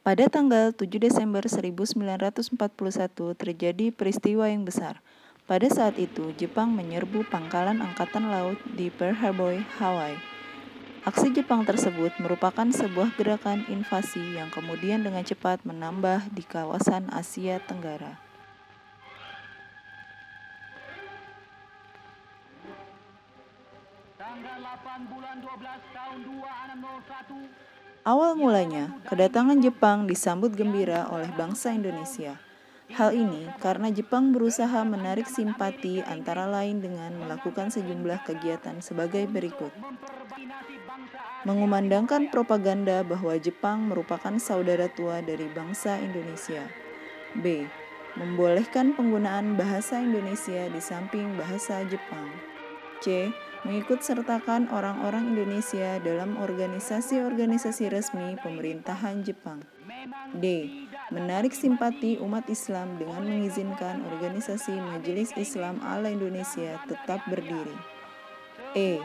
Pada tanggal 7 Desember 1941 terjadi peristiwa yang besar. Pada saat itu, Jepang menyerbu pangkalan Angkatan Laut di Pearl Harbor, Hawaii. Aksi Jepang tersebut merupakan sebuah gerakan invasi yang kemudian dengan cepat menambah di kawasan Asia Tenggara. Tanggal 8 bulan 12 tahun 2601. Awal mulanya, kedatangan Jepang disambut gembira oleh bangsa Indonesia. Hal ini karena Jepang berusaha menarik simpati antara lain dengan melakukan sejumlah kegiatan sebagai berikut. Mengumandangkan propaganda bahwa Jepang merupakan saudara tua dari bangsa Indonesia. B. Membolehkan penggunaan bahasa Indonesia di samping bahasa Jepang. C. Mengikutsertakan orang-orang Indonesia dalam organisasi-organisasi resmi pemerintahan Jepang. D. Menarik simpati umat Islam dengan mengizinkan organisasi Majelis Islam ala Indonesia tetap berdiri. E.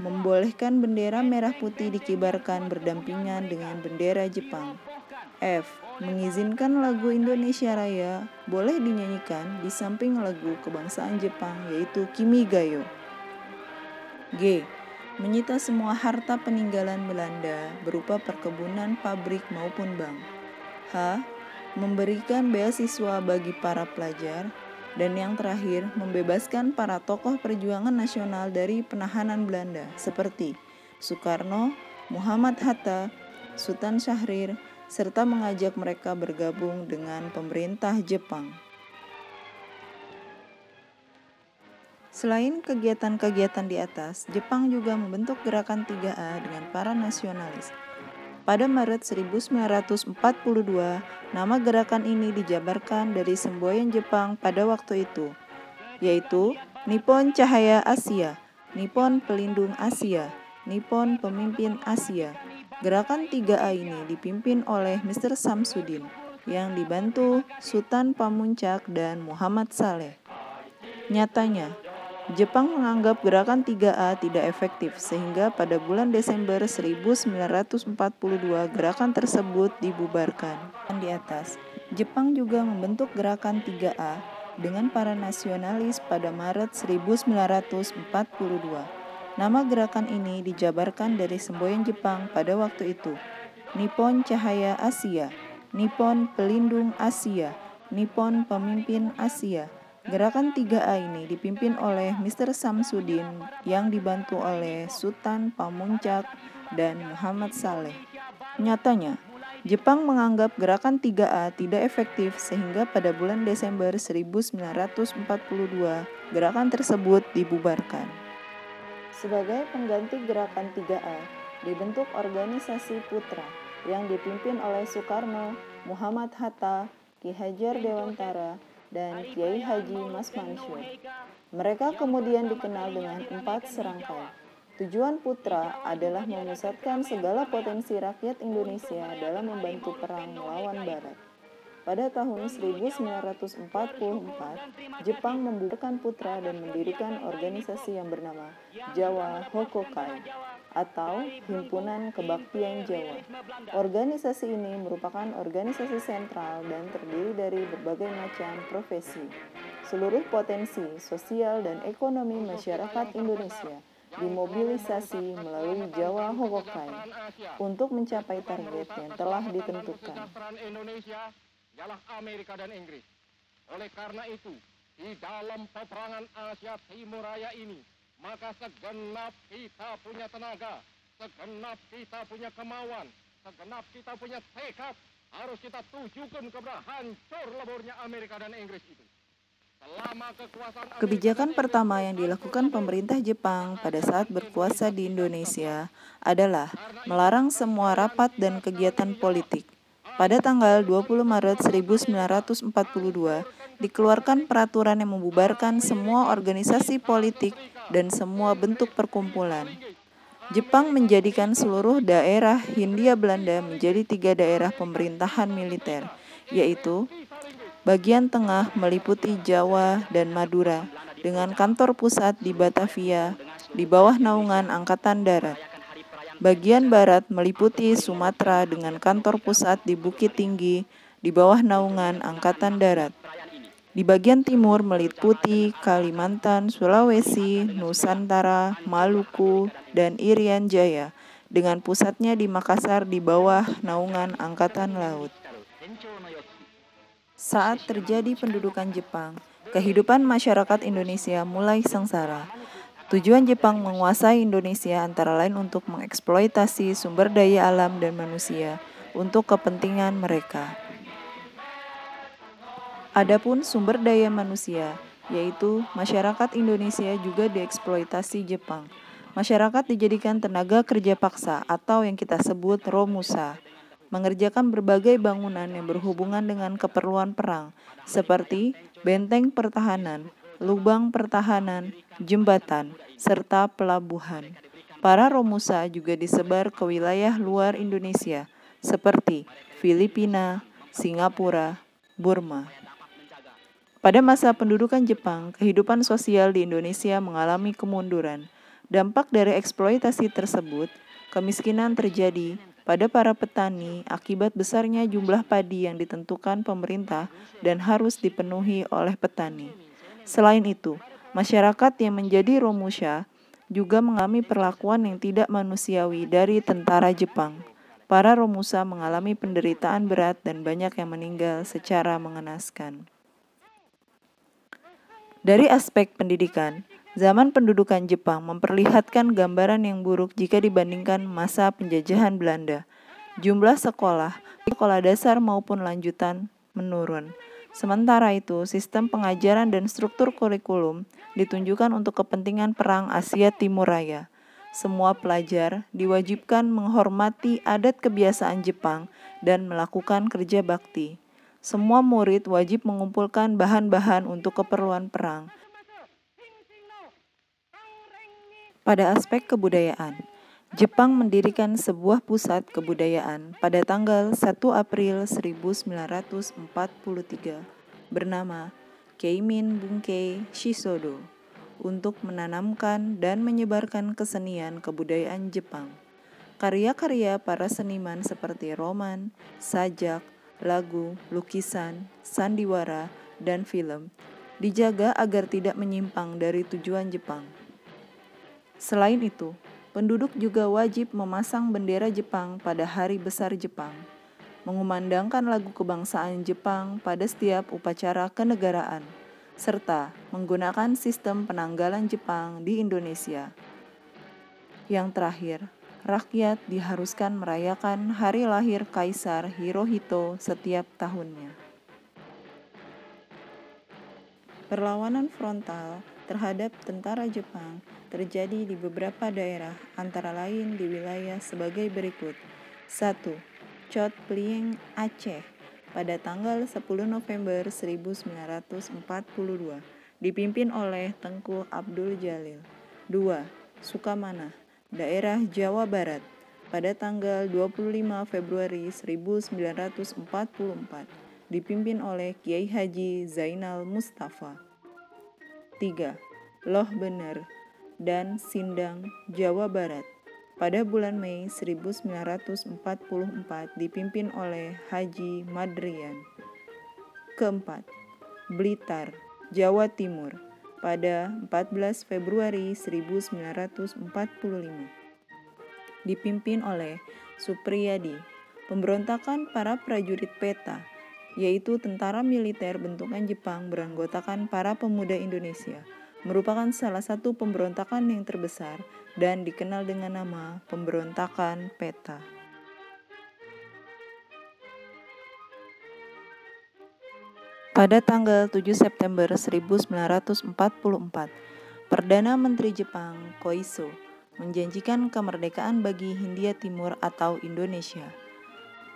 Membolehkan bendera merah putih dikibarkan berdampingan dengan bendera Jepang. F. Mengizinkan lagu Indonesia Raya boleh dinyanyikan di samping lagu kebangsaan Jepang yaitu Kimi Gayo. G. Menyita semua harta peninggalan Belanda berupa perkebunan, pabrik, maupun bank. H. Memberikan beasiswa bagi para pelajar. Dan yang terakhir, membebaskan para tokoh perjuangan nasional dari penahanan Belanda seperti Soekarno, Muhammad Hatta, Sultan Syahrir, serta mengajak mereka bergabung dengan pemerintah Jepang. Selain kegiatan-kegiatan di atas, Jepang juga membentuk gerakan 3A dengan para nasionalis. Pada Maret 1942, nama gerakan ini dijabarkan dari semboyan Jepang pada waktu itu, yaitu Nippon Cahaya Asia, Nippon Pelindung Asia, Nippon Pemimpin Asia. Gerakan 3A ini dipimpin oleh Mr. Samsudin, yang dibantu Sultan Pamuncak dan Muhammad Saleh. Nyatanya, Jepang menganggap gerakan 3A tidak efektif sehingga pada bulan Desember 1942 gerakan tersebut dibubarkan. Di atas, Jepang juga membentuk gerakan 3A dengan para nasionalis pada Maret 1942. Nama gerakan ini dijabarkan dari semboyan Jepang pada waktu itu. Nippon Cahaya Asia, Nippon Pelindung Asia, Nippon Pemimpin Asia. Gerakan 3A ini dipimpin oleh Mr. Samsudin yang dibantu oleh Sultan Pamuncak dan Muhammad Saleh. Nyatanya, Jepang menganggap gerakan 3A tidak efektif sehingga pada bulan Desember 1942 gerakan tersebut dibubarkan. Sebagai pengganti gerakan 3A, dibentuk organisasi Putra yang dipimpin oleh Soekarno, Muhammad Hatta, Ki Hajar Dewantara, dan Kiai Haji Mas Mansur. Mereka kemudian dikenal dengan 4 serangkai. Tujuan Putra adalah memusatkan segala potensi rakyat Indonesia dalam membantu perang melawan Barat. Pada tahun 1944, Jepang membubarkan Putra dan mendirikan organisasi yang bernama Jawa Hokokai atau Himpunan Kebaktian Jawa. Organisasi ini merupakan organisasi sentral dan terdiri dari berbagai macam profesi. Seluruh potensi sosial dan ekonomi masyarakat Indonesia dimobilisasi melalui Jawa Hokokai untuk mencapai target yang telah ditentukan. Ialah Amerika dan Inggris. Oleh karena itu, di dalam peperangan Asia Timur Raya ini, maka segenap kita punya tenaga, segenap kita punya kemauan, segenap kita punya tekad, harus kita tujukan kepada hancur leburnya Amerika dan Inggris itu. Kebijakan pertama yang dilakukan pemerintah Jepang pada saat berkuasa di Indonesia adalah melarang semua rapat dan kegiatan politik. Pada tanggal 20 Maret 1942, dikeluarkan peraturan yang membubarkan semua organisasi politik dan semua bentuk perkumpulan. Jepang menjadikan seluruh daerah Hindia Belanda menjadi 3 daerah pemerintahan militer, yaitu bagian tengah meliputi Jawa dan Madura, dengan kantor pusat di Batavia, di bawah naungan Angkatan Darat. Bagian barat meliputi Sumatera dengan kantor pusat di Bukit Tinggi di bawah naungan Angkatan Darat. Di bagian timur meliputi Kalimantan, Sulawesi, Nusantara, Maluku, dan Irian Jaya dengan pusatnya di Makassar di bawah naungan Angkatan Laut. Saat terjadi pendudukan Jepang, kehidupan masyarakat Indonesia mulai sengsara. Tujuan Jepang menguasai Indonesia antara lain untuk mengeksploitasi sumber daya alam dan manusia untuk kepentingan mereka. Adapun sumber daya manusia, yaitu masyarakat Indonesia juga dieksploitasi Jepang. Masyarakat dijadikan tenaga kerja paksa atau yang kita sebut romusa, mengerjakan berbagai bangunan yang berhubungan dengan keperluan perang, seperti benteng pertahanan, lubang pertahanan, jembatan, serta pelabuhan. Para romusa juga disebar ke wilayah luar Indonesia, seperti Filipina, Singapura, Burma. Pada masa pendudukan Jepang, kehidupan sosial di Indonesia mengalami kemunduran. Dampak dari eksploitasi tersebut, kemiskinan terjadi pada para petani akibat besarnya jumlah padi yang ditentukan pemerintah dan harus dipenuhi oleh petani. Selain itu, masyarakat yang menjadi romusha juga mengalami perlakuan yang tidak manusiawi dari tentara Jepang. Para romusa mengalami penderitaan berat dan banyak yang meninggal secara mengenaskan. Dari aspek pendidikan, zaman pendudukan Jepang memperlihatkan gambaran yang buruk jika dibandingkan masa penjajahan Belanda. Jumlah sekolah dasar maupun lanjutan menurun. Sementara itu, sistem pengajaran dan struktur kurikulum ditunjukkan untuk kepentingan Perang Asia Timur Raya. Semua pelajar diwajibkan menghormati adat kebiasaan Jepang dan melakukan kerja bakti. Semua murid wajib mengumpulkan bahan-bahan untuk keperluan perang. Pada aspek kebudayaan, Jepang mendirikan sebuah pusat kebudayaan pada tanggal 1 April 1943 bernama Keimin Bunkei Shisodo untuk menanamkan dan menyebarkan kesenian kebudayaan Jepang. Karya-karya para seniman seperti roman, sajak, lagu, lukisan, sandiwara, dan film dijaga agar tidak menyimpang dari tujuan Jepang. Selain itu, penduduk juga wajib memasang bendera Jepang pada hari besar Jepang, mengumandangkan lagu kebangsaan Jepang pada setiap upacara kenegaraan, serta menggunakan sistem penanggalan Jepang di Indonesia. Yang terakhir, rakyat diharuskan merayakan hari lahir Kaisar Hirohito setiap tahunnya. Perlawanan frontal terhadap tentara Jepang terjadi di beberapa daerah, antara lain di wilayah sebagai berikut. 1. Chot Plieng, Aceh, pada tanggal 10 November 1942, dipimpin oleh Tengku Abdul Jalil. 2. Sukamanah, daerah Jawa Barat, pada tanggal 25 Februari 1944, dipimpin oleh Kiai Haji Zainal Mustafa. 3. Loh Bener dan Sindang, Jawa Barat, pada bulan Mei 1944, dipimpin oleh Haji Madrian. Keempat, Blitar, Jawa Timur, pada 14 Februari 1945, dipimpin oleh Supriyadi. Pemberontakan para prajurit PETA, yaitu tentara militer bentukan Jepang beranggotakan para pemuda Indonesia, merupakan salah satu pemberontakan yang terbesar dan dikenal dengan nama pemberontakan PETA. Pada tanggal 7 September 1944, Perdana Menteri Jepang Koiso menjanjikan kemerdekaan bagi Hindia Timur atau Indonesia.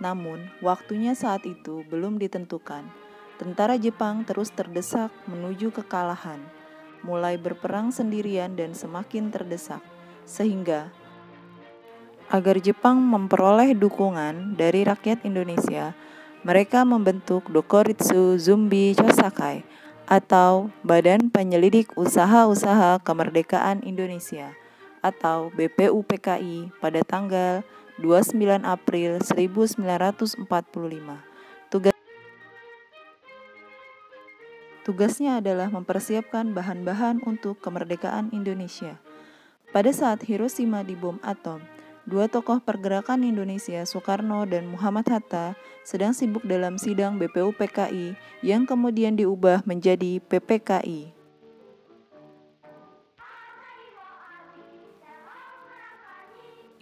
Namun, waktunya saat itu belum ditentukan. Tentara Jepang terus terdesak menuju kekalahan, mulai berperang sendirian dan semakin terdesak, sehingga agar Jepang memperoleh dukungan dari rakyat Indonesia, mereka membentuk Dokuritsu Zumbi Chosakai atau Badan Penyelidik Usaha-Usaha Kemerdekaan Indonesia atau BPUPKI pada tanggal 29 April 1945. Tugasnya adalah mempersiapkan bahan-bahan untuk kemerdekaan Indonesia. Pada saat Hiroshima dibom atom, dua tokoh pergerakan Indonesia, Soekarno dan Muhammad Hatta, sedang sibuk dalam sidang BPUPKI yang kemudian diubah menjadi PPKI.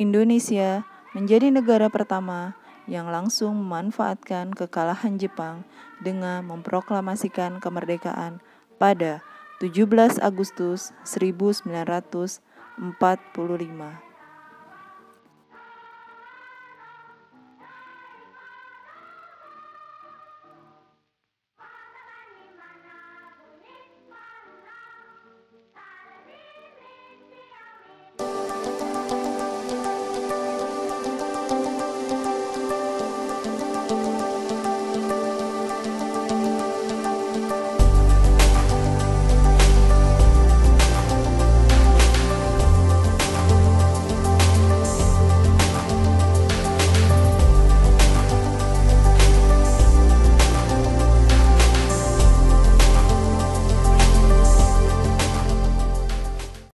Indonesia menjadi negara pertama yang langsung memanfaatkan kekalahan Jepang dengan memproklamasikan kemerdekaan pada 17 Agustus 1945.